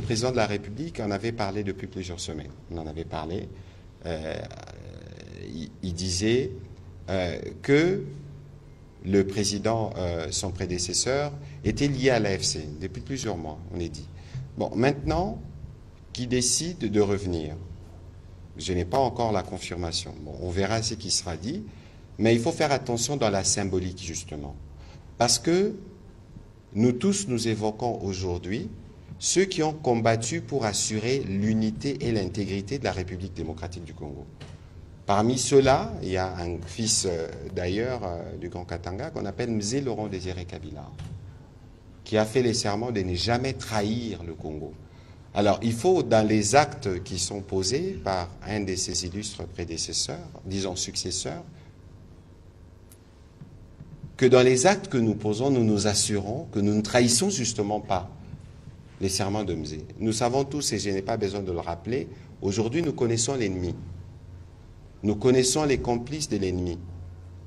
président de la République en avait parlé depuis plusieurs semaines. On en avait parlé. Il disait que le président, son prédécesseur, était lié à l'AFC depuis plusieurs mois, on est dit. Bon, maintenant, qui décide de revenir? Je n'ai pas encore la confirmation. Bon, on verra ce qui sera dit, mais il faut faire attention dans la symbolique, justement. Parce que nous tous, nous évoquons aujourd'hui ceux qui ont combattu pour assurer l'unité et l'intégrité de la République démocratique du Congo. Parmi ceux-là, il y a un fils d'ailleurs du Grand Katanga qu'on appelle Mzee Laurent Désiré Kabila, qui a fait les serments de ne jamais trahir le Congo. Alors, il faut, dans les actes qui sont posés par un de ses illustres prédécesseurs, disons successeurs, que dans les actes que nous posons, nous nous assurons que nous ne trahissons justement pas les serments de Mzee. Nous savons tous, et je n'ai pas besoin de le rappeler, aujourd'hui nous connaissons l'ennemi. Nous connaissons les complices de l'ennemi.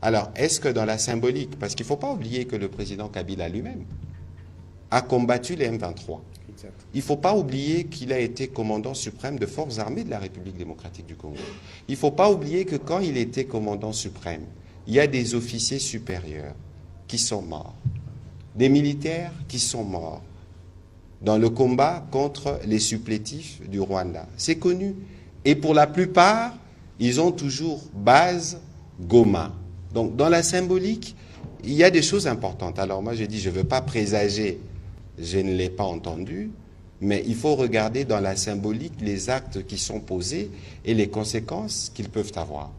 Alors, est-ce que dans la symbolique, parce qu'il ne faut pas oublier que le président Kabila lui-même a combattu les M23. Il ne faut pas oublier qu'il a été commandant suprême de forces armées de la République démocratique du Congo. Il ne faut pas oublier que quand il était commandant suprême, il y a des officiers supérieurs qui sont morts, des militaires qui sont morts dans le combat contre les supplétifs du Rwanda. C'est connu. Et pour la plupart, ils ont toujours base Goma. Donc dans la symbolique, il y a des choses importantes. Alors moi je dis, je ne veux pas présager, je ne l'ai pas entendu, mais il faut regarder dans la symbolique les actes qui sont posés et les conséquences qu'ils peuvent avoir.